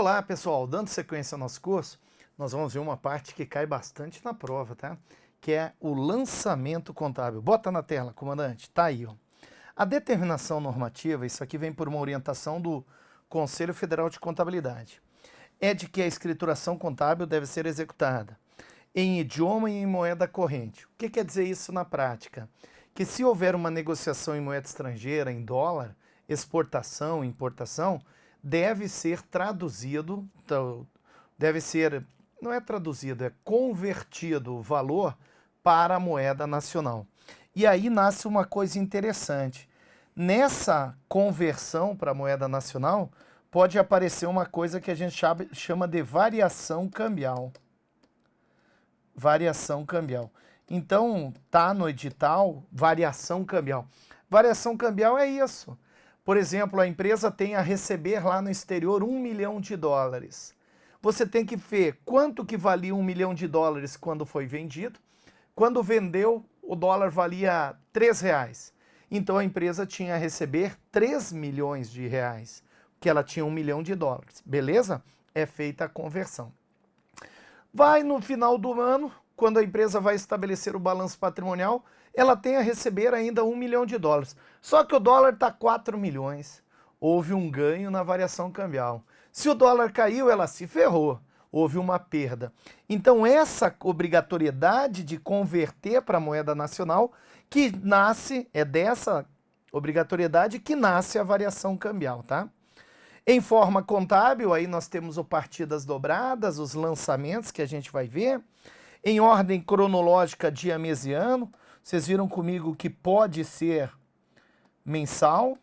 Olá, pessoal, dando sequência ao nosso curso, nós vamos ver uma parte que cai bastante na prova, tá? Que é o lançamento contábil. Bota na tela, comandante, tá aí, ó. A determinação normativa, isso aqui vem por uma orientação do Conselho Federal de Contabilidade, é de que a escrituração contábil deve ser executada em idioma e em moeda corrente. O que quer dizer isso na prática? Que se houver uma negociação em moeda estrangeira, em dólar, exportação, importação, deve ser traduzido, então, não é traduzido, é convertido o valor para a moeda nacional. E aí nasce uma coisa interessante. Nessa conversão para a moeda nacional, pode aparecer uma coisa que a gente chama de variação cambial. Variação cambial. Então, tá no edital, variação cambial. Variação cambial é isso. Por exemplo, a empresa tem a receber lá no exterior $1 milhão. Você tem que ver quanto que valia $1 milhão quando foi vendido. Quando vendeu, o dólar valia R$3. Então a empresa tinha a receber R$3 milhões, que ela tinha $1 milhão. Beleza? É feita a conversão. Vai no final do ano, quando a empresa vai estabelecer o balanço patrimonial, ela tem a receber ainda $1 milhão. Só que o dólar está 4 milhões. Houve um ganho na variação cambial. Se o dólar caiu, ela se ferrou. Houve uma perda. Então, essa obrigatoriedade de converter para a moeda nacional, que nasce, é dessa obrigatoriedade que nasce a variação cambial, tá? Em forma contábil, aí nós temos o partidas dobradas, os lançamentos que a gente vai ver. Em ordem cronológica dia, mês e ano, vocês viram comigo que pode ser mensal,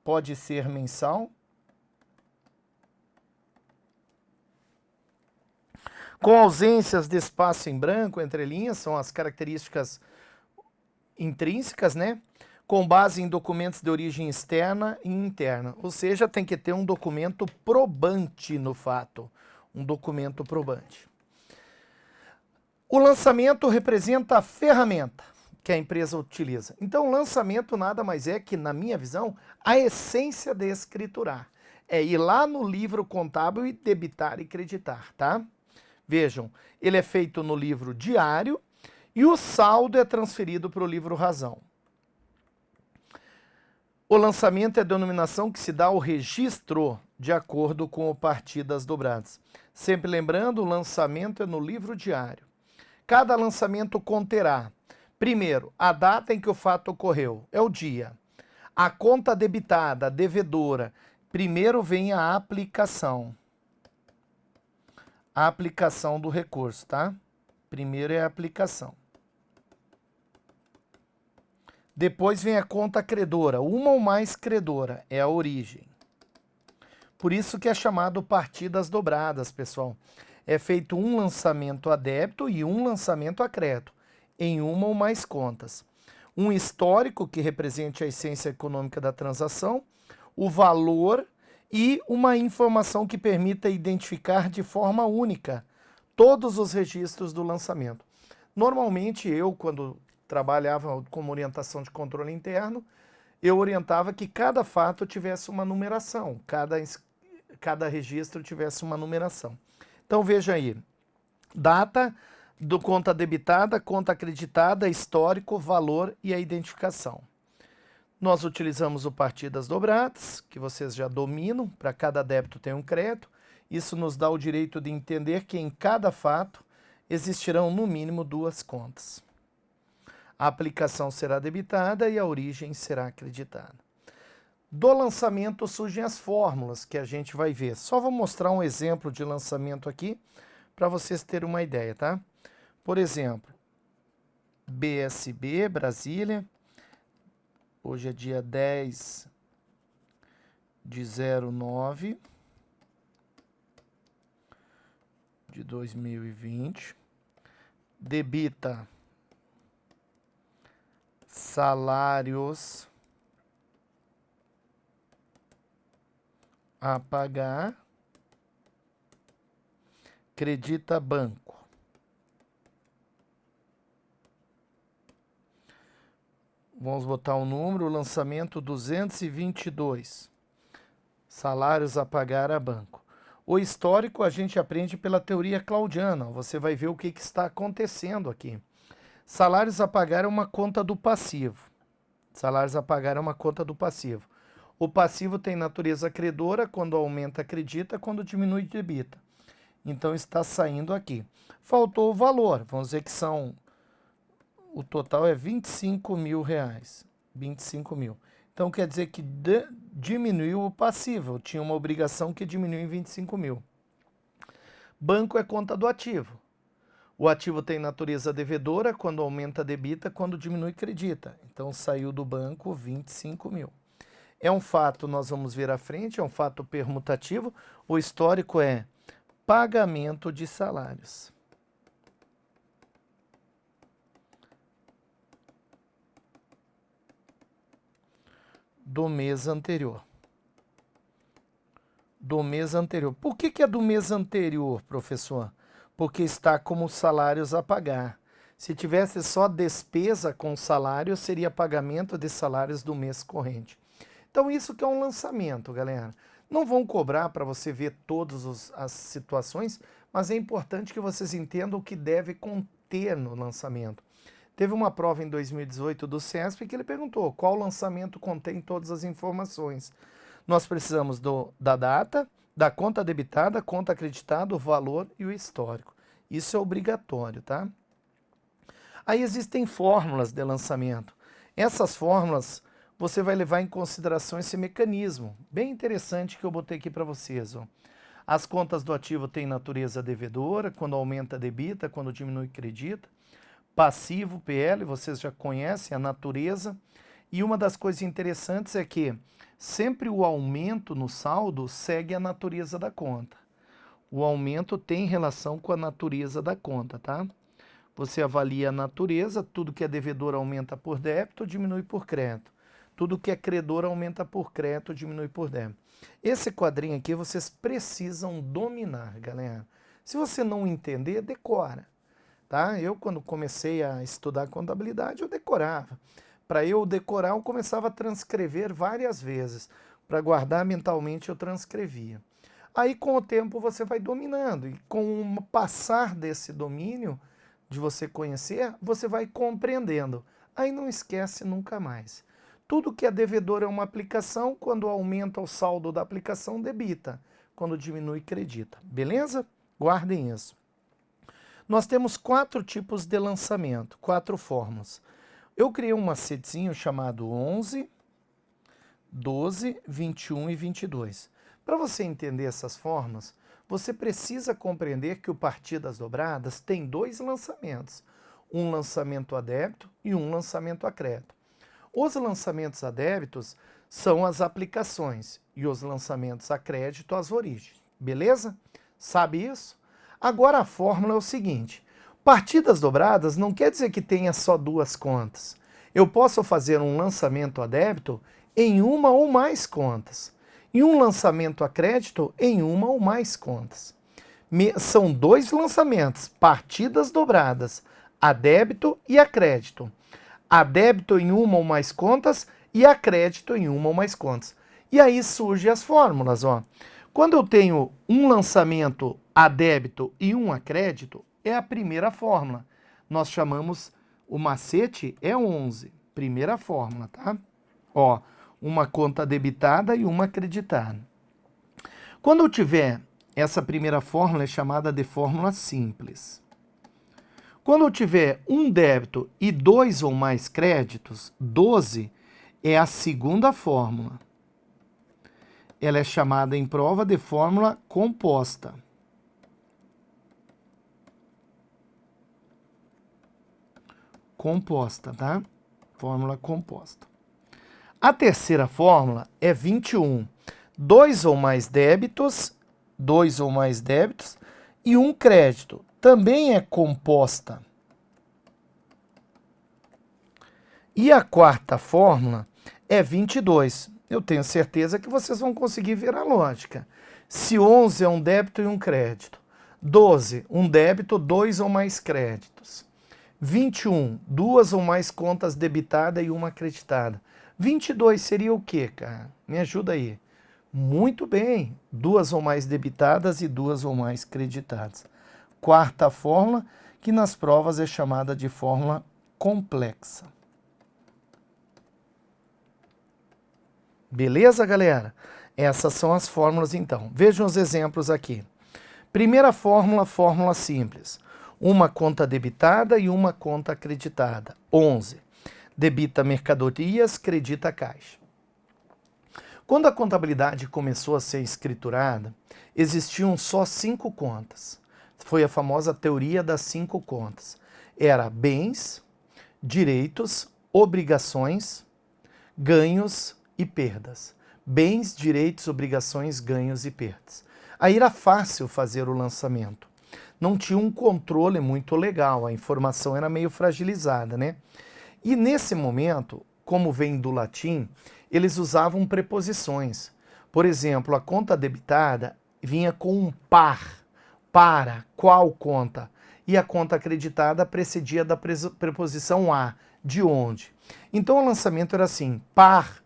com ausências de espaço em branco entre linhas, são as características intrínsecas, né? Com base em documentos de origem externa e interna, ou seja, tem que ter um documento probante no fato, um documento probante. O lançamento representa a ferramenta que a empresa utiliza. Então, o lançamento nada mais é que, na minha visão, a essência de escriturar. É ir lá no livro contábil e debitar e creditar, tá? Vejam, ele é feito no livro diário e o saldo é transferido para o livro razão. O lançamento é a denominação que se dá ao registro de acordo com o partidas dobradas. Sempre lembrando, o lançamento é no livro diário. Cada lançamento conterá, primeiro, a data em que o fato ocorreu, é o dia. A conta debitada, a devedora. Primeiro vem a aplicação. A aplicação do recurso, tá? Primeiro é a aplicação. Depois vem a conta credora, uma ou mais credora, é a origem. Por isso que é chamado partidas dobradas, pessoal. É feito um lançamento a débito e um lançamento a crédito, em uma ou mais contas. Um histórico que represente a essência econômica da transação, o valor e uma informação que permita identificar de forma única todos os registros do lançamento. Normalmente eu, quando trabalhava como orientação de controle interno, eu orientava que cada fato tivesse uma numeração, cada registro tivesse uma numeração. Então veja aí, data do conta debitada, conta acreditada, histórico, valor e a identificação. Nós utilizamos o partidas dobradas, que vocês já dominam, para cada débito tem um crédito. Isso nos dá o direito de entender que em cada fato existirão no mínimo duas contas. A aplicação será debitada e a origem será acreditada. Do lançamento surgem as fórmulas que a gente vai ver. Só vou mostrar um exemplo de lançamento aqui para vocês terem uma ideia, tá? Por exemplo, BSB, Brasília. Hoje é dia 10 de 09 de 2020. Debita salários a pagar, credita banco. Vamos botar um número, lançamento 222. Salários a pagar a banco. O histórico a gente aprende pela teoria claudiana. Você vai ver o que está acontecendo aqui. Salários a pagar é uma conta do passivo. Salários a pagar é uma conta do passivo. O passivo tem natureza credora, quando aumenta, acredita, quando diminui, debita. Então está saindo aqui. Faltou o valor, vamos dizer que são, o total é R$ 25.000. 25 mil. Então quer dizer que diminuiu o passivo, tinha uma obrigação que diminuiu em 25 mil. Banco é conta do ativo. O ativo tem natureza devedora, quando aumenta, debita, quando diminui, acredita. Então saiu do banco 25 mil. É um fato, nós vamos ver à frente, é um fato permutativo. O histórico é pagamento de salários. Do mês anterior. Do mês anterior. Por que é do mês anterior, professor? Porque está como salários a pagar. Se tivesse só despesa com salário, seria pagamento de salários do mês corrente. Então isso que é um lançamento, galera. Não vão cobrar para você ver todas as situações, mas é importante que vocês entendam o que deve conter no lançamento. Teve uma prova em 2018 do CESP que ele perguntou qual lançamento contém todas as informações. Nós precisamos da data, da conta debitada, conta acreditada, o valor e o histórico. Isso é obrigatório, tá? Aí existem fórmulas de lançamento. Essas fórmulas você vai levar em consideração esse mecanismo bem interessante que eu botei aqui para vocês. Ó. As contas do ativo têm natureza devedora, quando aumenta, debita, quando diminui, acredita. Passivo, PL, vocês já conhecem a natureza. E uma das coisas interessantes é que sempre o aumento no saldo segue a natureza da conta. O aumento tem relação com a natureza da conta, tá? Você avalia a natureza, tudo que é devedor aumenta por débito, diminui por crédito. Tudo que é credor aumenta por crédito, diminui por débito. Esse quadrinho aqui vocês precisam dominar, galera. Se você não entender, decora. Tá? Eu, quando comecei a estudar contabilidade, eu decorava. Para eu decorar, eu começava a transcrever várias vezes. Para guardar mentalmente, eu transcrevia. Aí, com o tempo, você vai dominando. E com o passar desse domínio, de você conhecer, você vai compreendendo. Aí não esquece nunca mais. Tudo que é devedor é uma aplicação, quando aumenta o saldo da aplicação, debita. Quando diminui, acredita. Beleza? Guardem isso. Nós temos 4 tipos de lançamento, 4 formas. Eu criei um macetezinho chamado 11, 12, 21 e 22. Para você entender essas formas, você precisa compreender que o Partidas Dobradas tem 2 lançamentos. Um lançamento a débito e um lançamento a crédito. Os lançamentos a débitos são as aplicações e os lançamentos a crédito as origens. Beleza? Sabe isso? Agora a fórmula é o seguinte, partidas dobradas não quer dizer que tenha só 2 contas. Eu posso fazer um lançamento a débito em uma ou mais contas, e um lançamento a crédito em uma ou mais contas. São 2 lançamentos, partidas dobradas, a débito e a crédito. A débito em uma ou mais contas e a crédito em uma ou mais contas. E aí surgem as fórmulas, ó. Quando eu tenho um lançamento a débito e um a crédito, é a primeira fórmula. Nós chamamos, o macete é 11, primeira fórmula, tá? Ó, uma conta debitada e uma acreditada. Quando eu tiver essa primeira fórmula, é chamada de fórmula simples. Quando eu tiver um débito e 2 ou mais créditos, 12 é a segunda fórmula. Ela é chamada em prova de fórmula composta. Composta, tá? Fórmula composta. A terceira fórmula é 21. 2 ou mais débitos e um crédito. Também é composta. E a quarta fórmula é 22. Eu tenho certeza que vocês vão conseguir ver a lógica. Se 11 é um débito e um crédito, 12, um débito, 2 ou mais créditos. 21, 2 ou mais contas debitadas e uma acreditada. 22 seria o quê, cara? Me ajuda aí. Muito bem, 2 ou mais debitadas e 2 ou mais creditadas. Quarta fórmula, que nas provas é chamada de fórmula complexa. Beleza, galera? Essas são as fórmulas, então. Vejam os exemplos aqui. Primeira fórmula, fórmula simples. Uma conta debitada e uma conta creditada. 11. Debita mercadorias, credita caixa. Quando a contabilidade começou a ser escriturada, existiam só 5 contas. Foi a famosa teoria das 5 contas. Era bens, direitos, obrigações, ganhos e perdas. Bens, direitos, obrigações, ganhos e perdas. Aí era fácil fazer o lançamento. Não tinha um controle muito legal, a informação era meio fragilizada, né? E nesse momento, como vem do latim, eles usavam preposições. Por exemplo, a conta debitada vinha com um par, para, qual conta? E a conta creditada precedia da preposição a, de onde? Então o lançamento era assim, par,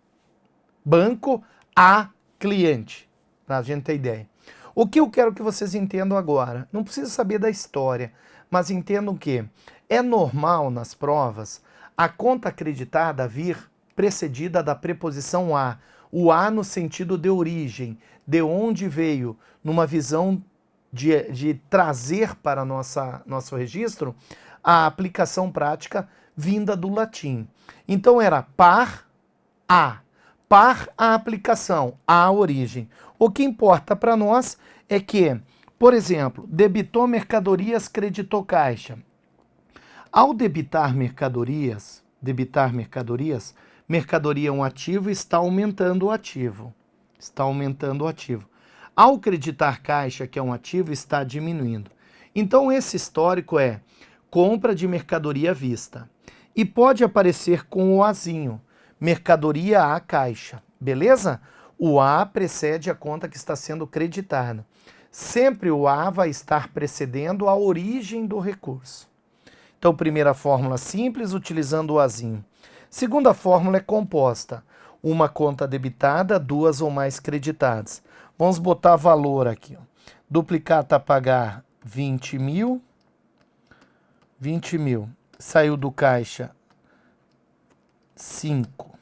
banco, a, cliente, para a gente ter ideia. O que eu quero que vocês entendam agora? Não precisa saber da história, mas entendam que é normal nas provas a conta acreditada vir precedida da preposição a. O a no sentido de origem, de onde veio, numa visão de trazer para nosso registro a aplicação prática vinda do latim. Então era par a aplicação, a origem. O que importa para nós é que, por exemplo, debitou mercadorias, creditou caixa. Ao debitar mercadorias, mercadoria é um ativo, está aumentando o ativo. Está aumentando o ativo. Ao creditar caixa, que é um ativo, está diminuindo. Então esse histórico é compra de mercadoria à vista. E pode aparecer com o azinho, mercadoria à caixa, beleza? O A precede a conta que está sendo creditada. Sempre o A vai estar precedendo a origem do recurso. Então, primeira fórmula simples, utilizando o azinho. Segunda fórmula é composta. Uma conta debitada, 2 ou mais creditadas. Vamos botar valor aqui. Ó. Duplicata a pagar 20 mil. 20 mil. Saiu do caixa 5.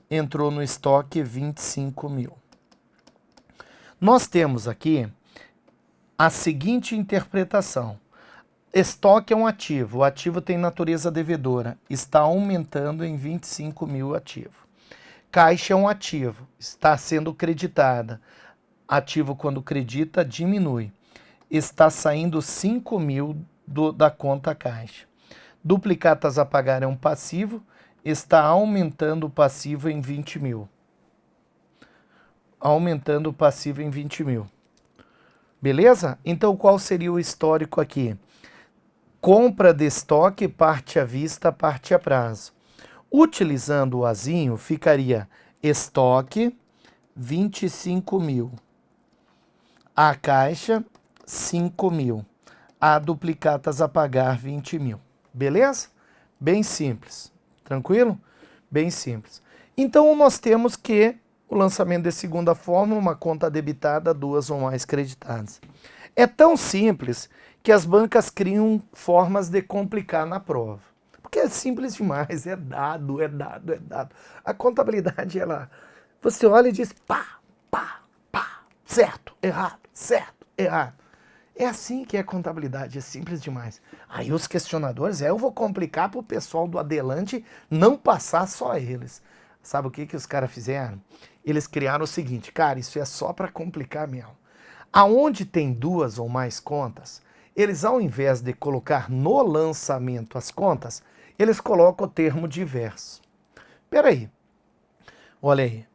Entrou no estoque 25 mil. Nós temos aqui a seguinte interpretação. Estoque é um ativo. O ativo tem natureza devedora. Está aumentando em 25 mil ativo. Caixa é um ativo. Está sendo creditada. Ativo, quando credita, diminui. Está saindo 5 mil da conta caixa. Duplicatas a pagar é um passivo. Está aumentando o passivo em 20 mil. Aumentando o passivo em 20 mil. Beleza? Então, qual seria o histórico aqui? Compra de estoque, parte à vista, parte a prazo. Utilizando o azinho, ficaria estoque, 25 mil. A caixa, 5 mil. A duplicatas a pagar, 20 mil. Beleza? Bem simples. Tranquilo? Bem simples. Então, nós temos que o lançamento de segunda fórmula, uma conta debitada, 2 ou mais creditadas. É tão simples que as bancas criam formas de complicar na prova. Porque é simples demais, é dado, é dado, é dado. A contabilidade, ela, você olha e diz pá, pá, pá, certo, errado, certo, errado. É assim que é a contabilidade, é simples demais. Aí os questionadores, eu vou complicar para o pessoal do Adelante não passar só eles. Sabe o que os caras fizeram? Eles criaram o seguinte, cara, isso é só para complicar mesmo. Aonde tem 2 ou mais contas, eles ao invés de colocar no lançamento as contas, eles colocam o termo diverso. Peraí, olha aí.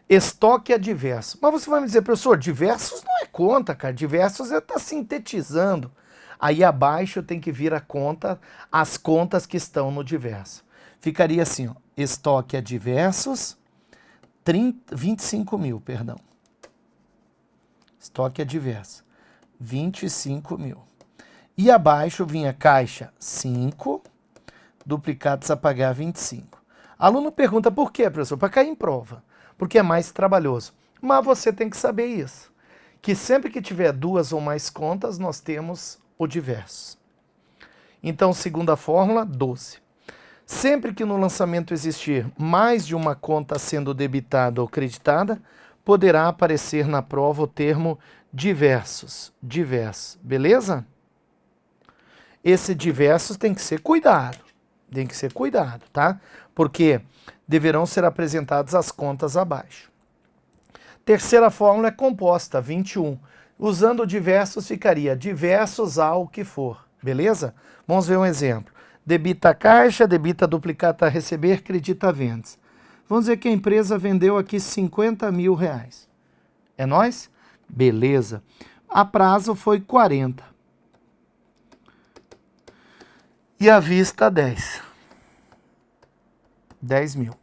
Estoque é diverso. Mas você vai me dizer, professor, diversos não é conta, cara. Diversos está sintetizando. Aí abaixo tem que vir a conta, as contas que estão no diverso. Ficaria assim, ó, estoque é diversos, 25 mil, perdão. Estoque é diverso, 25 mil. E abaixo vinha caixa 5, duplicados a pagar 25. Aluno pergunta por quê, professor? Para cair em prova. Porque é mais trabalhoso. Mas você tem que saber isso, que sempre que tiver duas ou mais contas, nós temos o diverso. Então, segunda fórmula, 12. Sempre que no lançamento existir mais de uma conta sendo debitada ou creditada, poderá aparecer na prova o termo diversos. Diversos, beleza? Esse diversos tem que ser cuidado. Tem que ser cuidado, tá? Porque deverão ser apresentadas as contas abaixo. Terceira fórmula é composta, 21. Usando diversos, ficaria diversos ao que for, beleza? Vamos ver um exemplo. Debita a caixa, debita a duplicata a receber, credita a vendas. Vamos dizer que a empresa vendeu aqui 50 mil reais. É nóis? Beleza. A prazo foi 40. E à vista 10. 10 mil.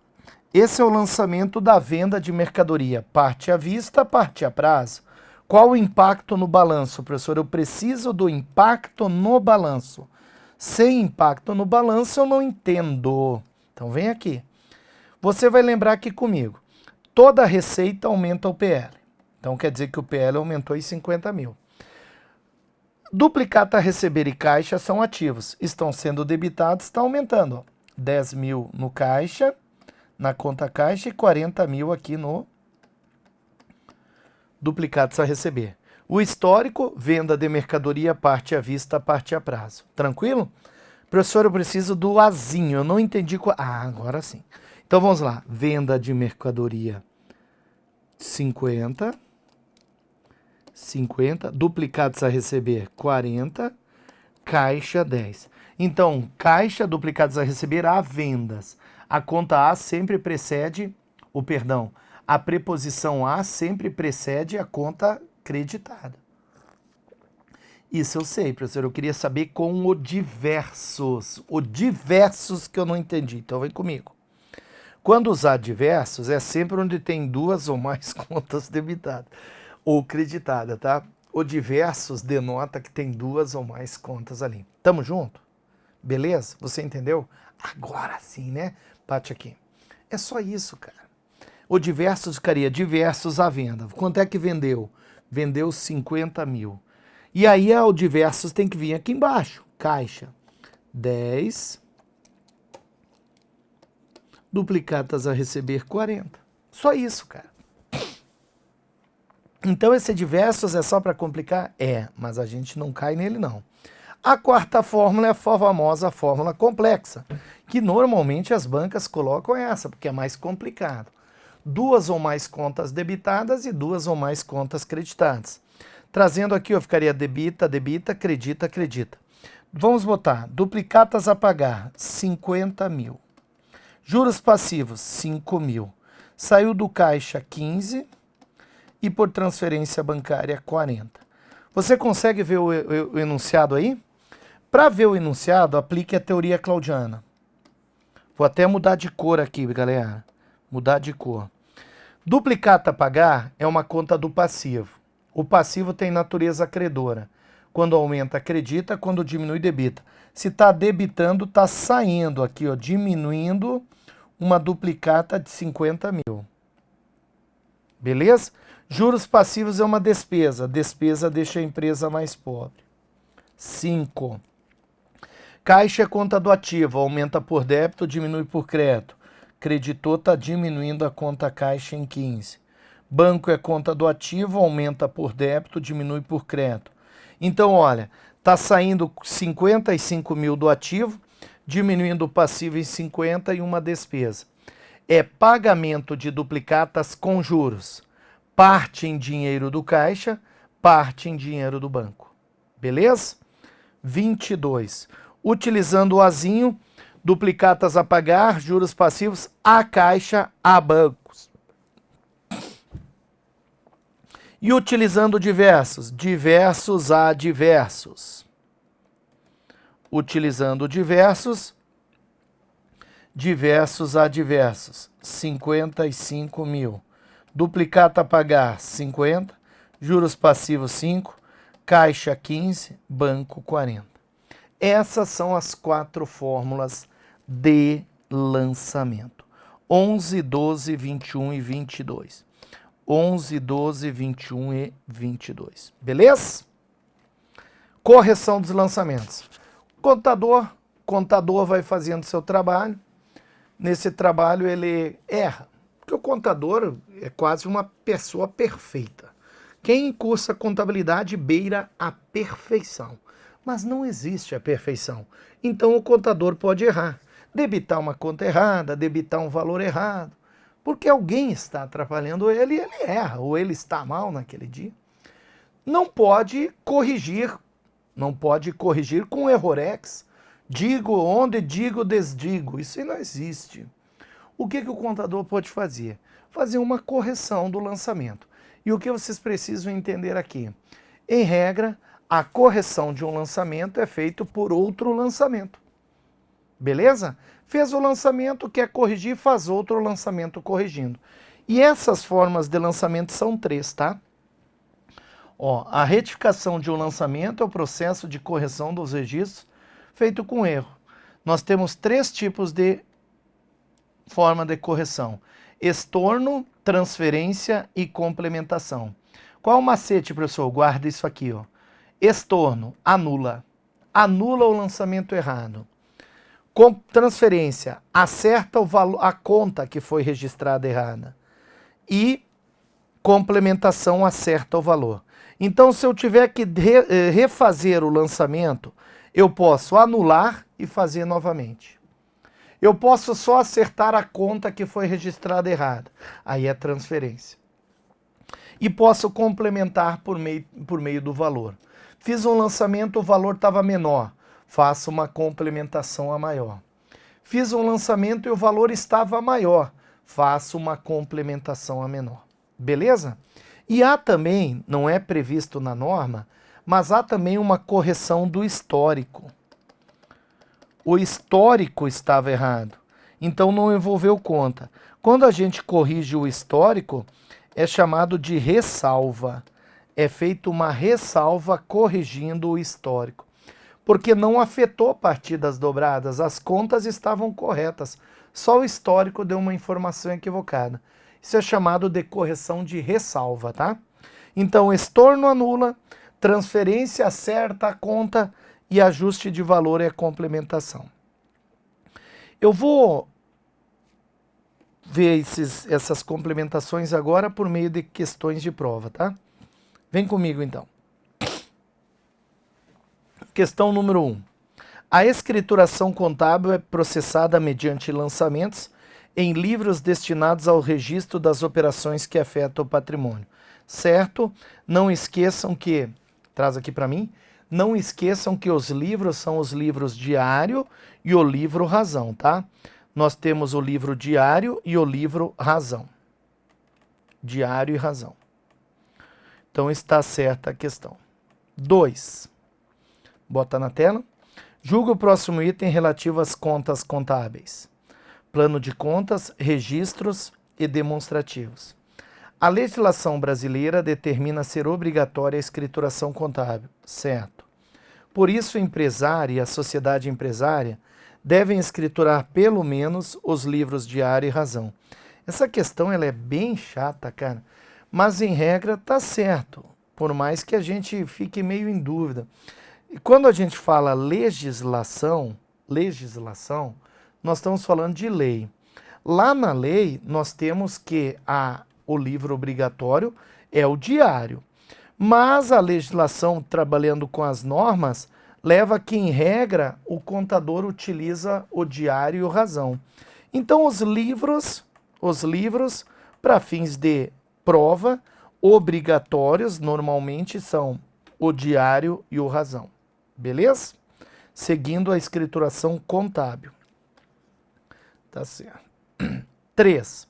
Esse é o lançamento da venda de mercadoria. Parte à vista, parte a prazo. Qual o impacto no balanço, professor? Eu preciso do impacto no balanço. Sem impacto no balanço eu não entendo. Então vem aqui. Você vai lembrar aqui comigo. Toda receita aumenta o PL. Então quer dizer que o PL aumentou em 50 mil. Duplicata a receber e caixa são ativos. Estão sendo debitados, está aumentando. Ó. 10 mil no caixa, na conta caixa, e 40 mil aqui no duplicados a receber. O histórico, venda de mercadoria, parte à vista, parte a prazo. Tranquilo? Professor, eu preciso do azinho. Eu não entendi qual... Ah, agora sim. Então vamos lá. Venda de mercadoria 50. 50. Duplicados a receber 40. Caixa 10. Então, caixa, duplicados a receber, há vendas. A conta A sempre precede, a preposição A sempre precede a conta creditada. Isso eu sei, professor. Eu queria saber com o diversos. O diversos que eu não entendi. Então vem comigo. Quando usar diversos, é sempre onde tem duas ou mais contas debitadas ou creditadas, tá? O diversos denota que tem duas ou mais contas ali. Tamo junto? Beleza? Você entendeu? Agora sim, né? Bate aqui. É só isso, cara. O diversos ficaria diversos à venda. Quanto é que vendeu? Vendeu 50 mil. E aí o diversos tem que vir aqui embaixo. Caixa 10. Duplicatas a receber 40. Só isso, cara. Então esse diversos é só para complicar? É, mas a gente não cai nele não. A quarta fórmula é a famosa fórmula complexa, que normalmente as bancas colocam essa, porque é mais complicado. Duas ou mais contas debitadas e duas ou mais contas creditadas. Trazendo aqui, eu ficaria debita, debita, acredita, acredita. Vamos botar duplicatas a pagar, 50 mil. Juros passivos, 5 mil. Saiu do caixa, 15. E por transferência bancária, 40. Você consegue ver o enunciado aí? Para ver o enunciado, aplique a teoria claudiana. Vou até mudar de cor aqui, galera. Mudar de cor. Duplicata a pagar é uma conta do passivo. O passivo tem natureza credora. Quando aumenta, acredita. Quando diminui, debita. Se está debitando, está saindo aqui, ó, diminuindo uma duplicata de 50 mil. Beleza? Juros passivos é uma despesa. Despesa deixa a empresa mais pobre. 5. Caixa é conta do ativo. Aumenta por débito, diminui por crédito. Creditor está diminuindo a conta caixa em 15. Banco é conta do ativo. Aumenta por débito, diminui por crédito. Então, olha, está saindo 55 mil do ativo, diminuindo o passivo em 50 e uma despesa. É pagamento de duplicatas com juros. Parte em dinheiro do caixa, parte em dinheiro do banco. Beleza? 22. Utilizando o azinho, duplicatas a pagar, juros passivos a caixa, a bancos. E utilizando diversos, diversos a diversos. Utilizando diversos, diversos a diversos. 55 mil. Duplicata a pagar, 50. Juros passivos, 5. Caixa, 15. Banco, 40. Essas são as 4 fórmulas de lançamento. 11, 12, 21 e 22. 11, 12, 21 e 22. Beleza? Correção dos lançamentos. Contador vai fazendo seu trabalho. Nesse trabalho ele erra. Porque o contador é quase uma pessoa perfeita. Quem cursa contabilidade beira a perfeição. Mas não existe a perfeição. Então o contador pode errar. Debitar uma conta errada, debitar um valor errado. Porque alguém está atrapalhando ele e ele erra. Ou ele está mal naquele dia. Não pode corrigir com errorex. Digo onde, digo desdigo. Isso aí não existe. O que o contador pode fazer? Fazer uma correção do lançamento. E o que vocês precisam entender aqui? Em regra, a correção de um lançamento é feita por outro lançamento. Beleza? Fez o lançamento, quer corrigir, faz outro lançamento corrigindo. E essas formas de lançamento são 3, tá? Ó, a retificação de um lançamento é o processo de correção dos registros feito com erro. Nós temos 3 tipos de forma de correção: estorno, transferência e complementação. Qual o macete, professor? Guarda isso aqui, ó. Estorno, anula. Anula o lançamento errado. Com transferência, acerta o valor, a conta que foi registrada errada. E complementação, acerta o valor. Então, se eu tiver que refazer o lançamento, eu posso anular e fazer novamente. Eu posso só acertar a conta que foi registrada errada. Aí é transferência. E posso complementar por meio do valor. Fiz um lançamento, o valor estava menor. Faço uma complementação a maior. Fiz um lançamento e o valor estava maior. Faço uma complementação a menor. Beleza? E há também, não é previsto na norma, mas há também uma correção do histórico. O histórico estava errado, então não envolveu conta. Quando a gente corrige o histórico, é chamado de ressalva. É feita uma ressalva corrigindo o histórico. Porque não afetou partidas dobradas, as contas estavam corretas. Só o histórico deu uma informação equivocada. Isso é chamado de correção de ressalva, tá? Então, estorno anula, transferência acerta a conta e ajuste de valor é complementação. Eu vou ver essas complementações agora por meio de questões de prova, tá? Vem comigo, então. Questão número 1. A escrituração contábil é processada mediante lançamentos em livros destinados ao registro das operações que afetam o patrimônio. Certo? Não esqueçam que, traz aqui para mim, não esqueçam que os livros são os livros diário e o livro razão, tá? Nós temos o livro diário e o livro razão. Diário e razão. Então está certa a questão. 2. Bota na tela. Julga o próximo item relativo às contas contábeis. Plano de contas, registros e demonstrativos. A legislação brasileira determina ser obrigatória a escrituração contábil, certo? Por isso, o empresário e a sociedade empresária devem escriturar pelo menos os livros diário e razão. Essa questão ela é bem chata, cara, mas em regra tá certo, por mais que a gente fique meio em dúvida. E quando a gente fala legislação, nós estamos falando de lei. Lá na lei, nós temos que o livro obrigatório é o diário. Mas a legislação, trabalhando com as normas, leva que, em regra, o contador utiliza o diário e o razão. Então, os livros, para fins de prova, obrigatórios, normalmente são o diário e o razão. Beleza? Seguindo a escrituração contábil. Tá certo. 3.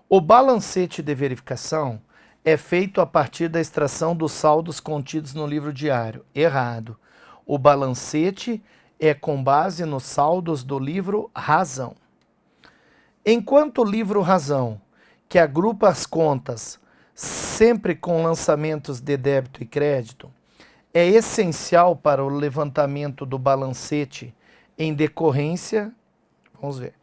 O balancete de verificação é feito a partir da extração dos saldos contidos no livro diário. Errado. O balancete é com base nos saldos do livro razão. Enquanto o livro razão, que agrupa as contas sempre com lançamentos de débito e crédito, é essencial para o levantamento do balancete em decorrência, vamos ver,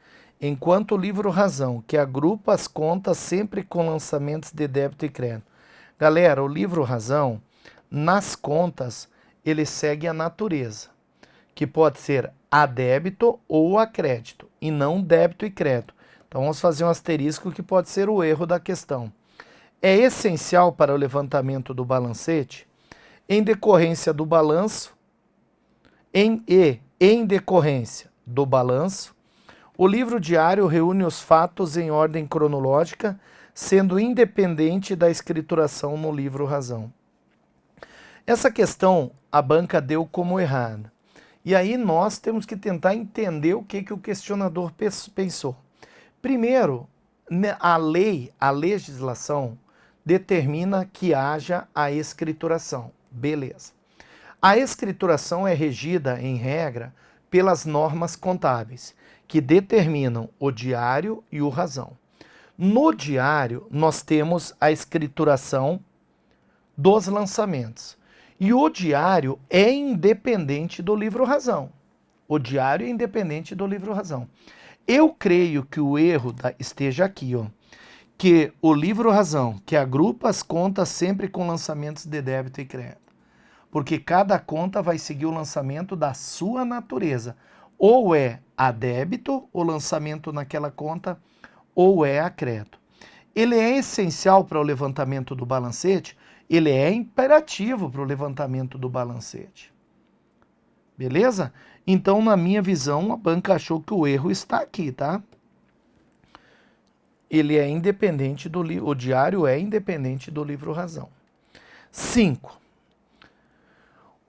enquanto o livro Razão, que agrupa as contas sempre com lançamentos de débito e crédito. Galera, o livro Razão, nas contas, ele segue a natureza, que pode ser a débito ou a crédito, e não débito e crédito. Então vamos fazer um asterisco que pode ser o erro da questão. É essencial para o levantamento do balancete, em decorrência do balanço, em decorrência do balanço, o livro diário reúne os fatos em ordem cronológica, sendo independente da escrituração no livro Razão. Essa questão a banca deu como errada. E aí nós temos que tentar entender o que o questionador pensou. Primeiro, a legislação determina que haja a escrituração. Beleza. A escrituração é regida, em regra, pelas normas contábeis, que determinam o diário e o Razão. No diário, nós temos a escrituração dos lançamentos. E o diário é independente do livro Razão. O diário é independente do livro Razão. Eu creio que o erro esteja aqui, ó, que o livro Razão, que agrupa as contas sempre com lançamentos de débito e crédito. Porque cada conta vai seguir o lançamento da sua natureza. Ou é a débito, o lançamento naquela conta, ou é a crédito. Ele é essencial para o levantamento do balancete, ele é imperativo para o levantamento do balancete. Beleza? Então, na minha visão, a banca achou que o erro está aqui, tá? Ele é independente do livro, o diário é independente do livro Razão. 5.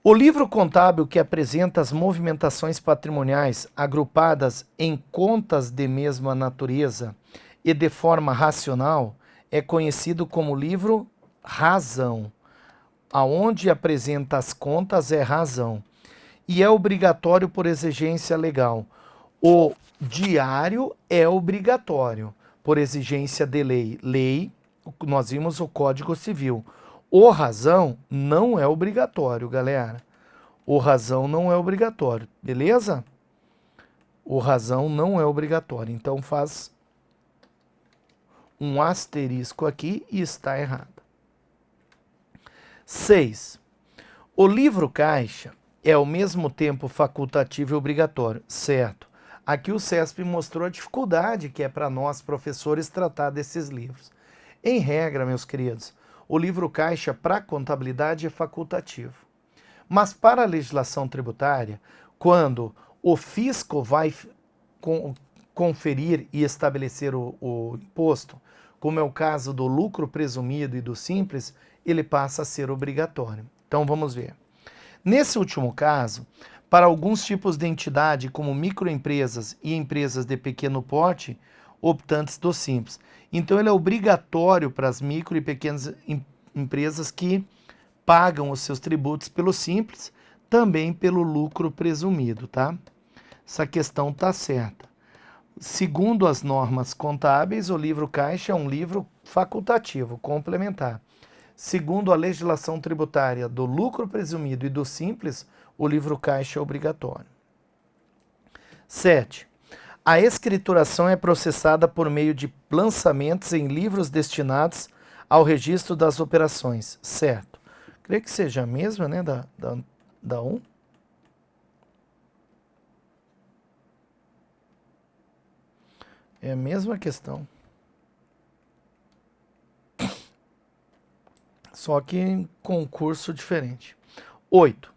O livro contábil que apresenta as movimentações patrimoniais agrupadas em contas de mesma natureza e de forma racional é conhecido como livro Razão. Aonde apresenta as contas é Razão. E é obrigatório por exigência legal. O diário é obrigatório por exigência de lei. Lei, nós vimos o Código Civil. O Razão não é obrigatório, galera. O Razão não é obrigatório, beleza? O Razão não é obrigatório. Então faz um asterisco aqui e está errado. 6. O livro caixa é ao mesmo tempo facultativo e obrigatório, certo? Aqui o CESP mostrou a dificuldade que é para nós, professores, tratar desses livros. Em regra, meus queridos, o livro caixa para contabilidade é facultativo. Mas para a legislação tributária, quando o fisco vai conferir e estabelecer o imposto, como é o caso do lucro presumido e do simples, ele passa a ser obrigatório. Então vamos ver. Nesse último caso, para alguns tipos de entidade, como microempresas e empresas de pequeno porte, optantes do simples. Então ele é obrigatório para as micro e pequenas empresas que pagam os seus tributos pelo simples, também pelo lucro presumido, tá? Essa questão está certa. Segundo as normas contábeis, o livro caixa é um livro facultativo, complementar. Segundo a legislação tributária do lucro presumido e do simples, o livro caixa é obrigatório. 7. A escrituração é processada por meio de lançamentos em livros destinados ao registro das operações, certo? Creio que seja a mesma, né, da 1. É a mesma questão. Só que em concurso diferente. 8.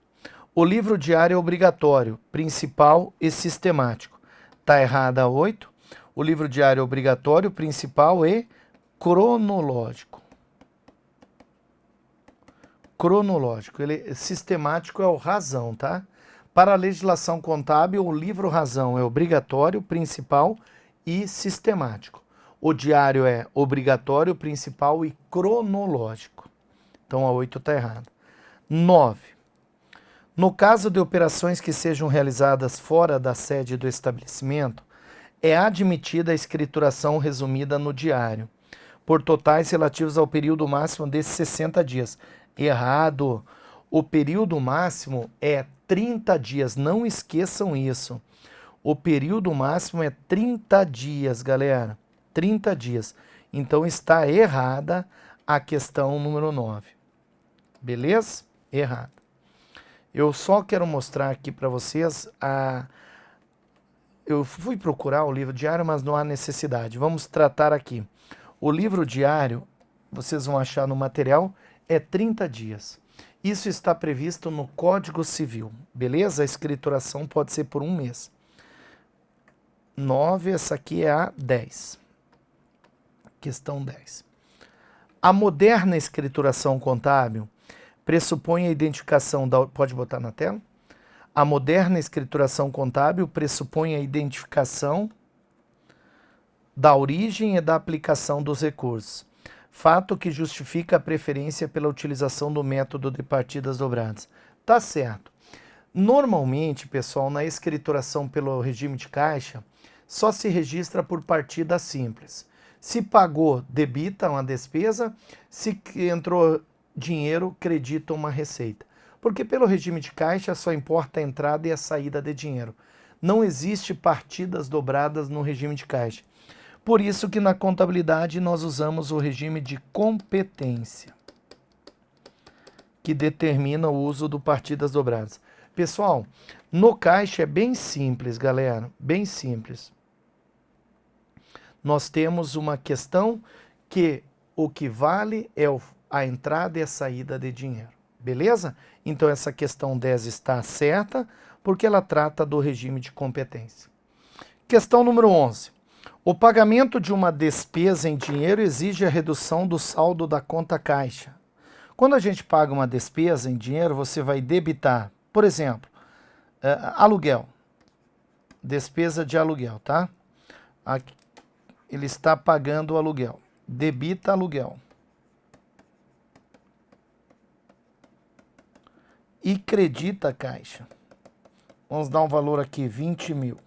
O livro diário é obrigatório, principal e sistemático. Está errada a 8. O livro diário é obrigatório, principal e cronológico. Cronológico. Ele sistemático é o Razão, tá? Para a legislação contábil, o livro Razão é obrigatório, principal e sistemático. O diário é obrigatório, principal e cronológico. Então a 8 está errada. 9. No caso de operações que sejam realizadas fora da sede do estabelecimento, é admitida a escrituração resumida no diário, por totais relativos ao período máximo de 60 dias. Errado. O período máximo é 30 dias. Não esqueçam isso. O período máximo é 30 dias, galera. 30 dias. Então está errada a questão número 9. Beleza? Errada. Eu só quero mostrar aqui para vocês Eu fui procurar o livro diário, mas não há necessidade. Vamos tratar aqui. O livro diário, vocês vão achar no material, é 30 dias. Isso está previsto no Código Civil, beleza? A escrituração pode ser por 1 mês. 9, essa aqui é a 10. Questão 10. A moderna escrituração contábil pressupõe a identificação da... Pode botar na tela? A moderna escrituração contábil pressupõe a identificação da origem e da aplicação dos recursos, fato que justifica a preferência pela utilização do método de partidas dobradas. Tá certo. Normalmente, pessoal, na escrituração pelo regime de caixa, só se registra por partida simples. Se pagou, debita uma despesa, se entrou dinheiro, credita uma receita. Porque pelo regime de caixa só importa a entrada e a saída de dinheiro. Não existe partidas dobradas no regime de caixa. Por isso que na contabilidade nós usamos o regime de competência, que determina o uso do partidas dobradas. Pessoal, no caixa é bem simples, galera, bem simples. Nós temos uma questão que o que vale é a entrada e a saída de dinheiro. Beleza? Então essa questão 10 está certa, porque ela trata do regime de competência. Questão número 11. O pagamento de uma despesa em dinheiro exige a redução do saldo da conta caixa. Quando a gente paga uma despesa em dinheiro, você vai debitar, por exemplo, aluguel. Despesa de aluguel, tá? Aqui, ele está pagando o aluguel. Debita aluguel. E credita a caixa. Vamos dar um valor aqui, 20 mil.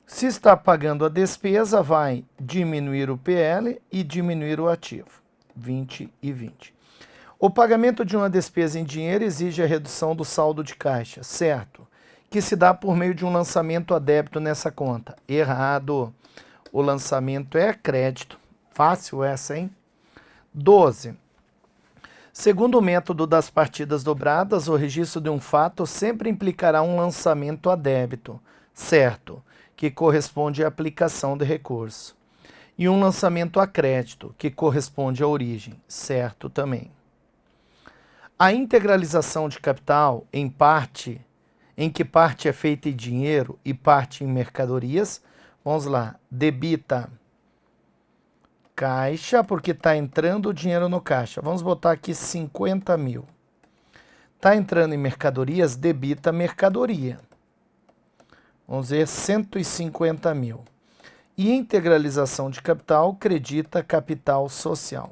Se está pagando a despesa, vai diminuir o PL e diminuir o ativo. 20 e 20. O pagamento de uma despesa em dinheiro exige a redução do saldo de caixa, certo? Que se dá por meio de um lançamento a débito nessa conta. Errado. O lançamento é crédito. Fácil essa, hein? 12. Segundo o método das partidas dobradas, o registro de um fato sempre implicará um lançamento a débito, certo, que corresponde à aplicação de recurso, e um lançamento a crédito, que corresponde à origem, certo também. A integralização de capital, em que parte é feita em dinheiro e parte em mercadorias, vamos lá, debita caixa, porque está entrando o dinheiro no caixa. Vamos botar aqui 50 mil. Está entrando em mercadorias, debita mercadoria. Vamos dizer 150 mil. E integralização de capital, credita capital social.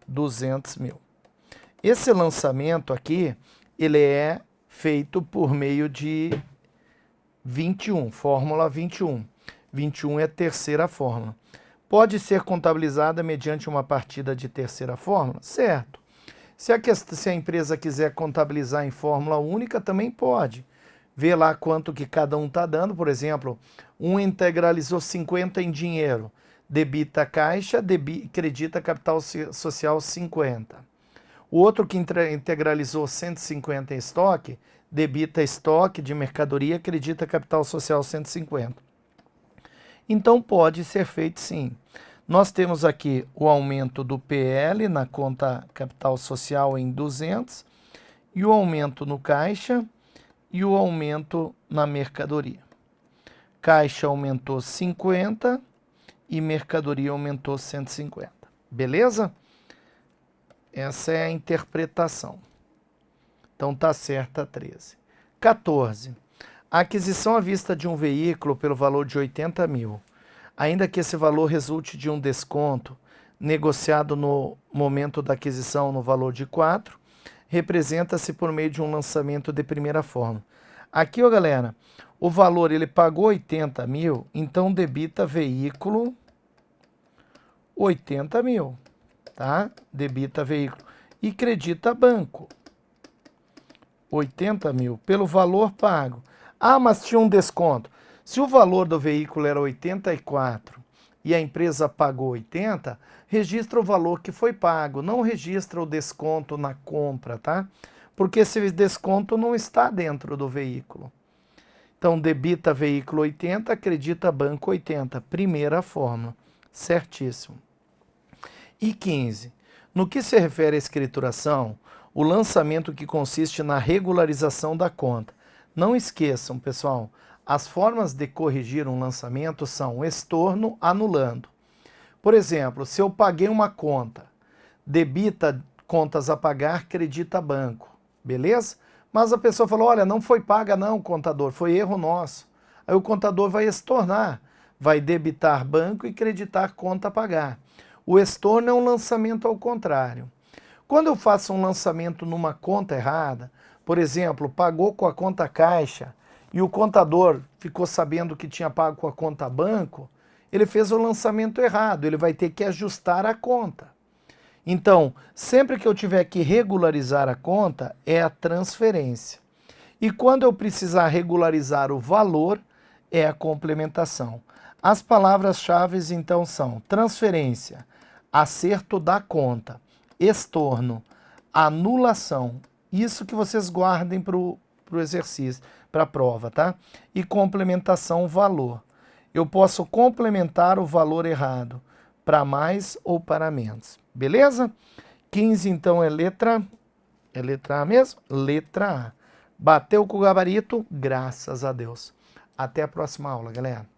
200 mil. Esse lançamento aqui, ele é feito por meio de 21, fórmula 21. 21 é a terceira fórmula. Pode ser contabilizada mediante uma partida de terceira fórmula? Certo. Se a empresa quiser contabilizar em fórmula única, também pode. Vê lá quanto que cada um está dando. Por exemplo, um integralizou 50 em dinheiro. Debita a caixa, credita capital social 50. O outro que integralizou 150 em estoque, debita estoque de mercadoria, credita capital social 150. Então pode ser feito sim. Nós temos aqui o aumento do PL na conta capital social em 200 e o aumento no caixa e o aumento na mercadoria. Caixa aumentou 50 e mercadoria aumentou 150. Beleza? Essa é a interpretação. Então tá certa a 13. 14. A aquisição à vista de um veículo pelo valor de 80 mil, ainda que esse valor resulte de um desconto negociado no momento da aquisição no valor de 4, representa-se por meio de um lançamento de primeira forma. Aqui, ó, galera, o valor ele pagou 80 mil, então debita veículo 80 mil, tá? Debita veículo e credita banco 80 mil pelo valor pago. Ah, mas tinha um desconto. Se o valor do veículo era 84 e a empresa pagou 80, registra o valor que foi pago, não registra o desconto na compra, tá? Porque esse desconto não está dentro do veículo. Então, debita veículo 80, acredita banco 80. Primeira fórmula. Certíssimo. E 15. No que se refere à escrituração, o lançamento que consiste na regularização da conta. Não esqueçam, pessoal, as formas de corrigir um lançamento são estorno, anulando. Por exemplo, se eu paguei uma conta, debita contas a pagar, credita banco, beleza? Mas a pessoa falou, olha, não foi paga não, contador, foi erro nosso. Aí o contador vai estornar, vai debitar banco e creditar conta a pagar. O estorno é um lançamento ao contrário. Quando eu faço um lançamento numa conta errada, por exemplo, pagou com a conta caixa e o contador ficou sabendo que tinha pago com a conta banco, ele fez o lançamento errado, ele vai ter que ajustar a conta. Então, sempre que eu tiver que regularizar a conta, é a transferência. E quando eu precisar regularizar o valor, é a complementação. As palavras-chave, então, são transferência, acerto da conta, estorno, anulação. Isso que vocês guardem para o exercício, para a prova, tá? E complementação, valor. Eu posso complementar o valor errado para mais ou para menos. Beleza? 15, então, é letra A mesmo? Letra A. Bateu com o gabarito? Graças a Deus. Até a próxima aula, galera.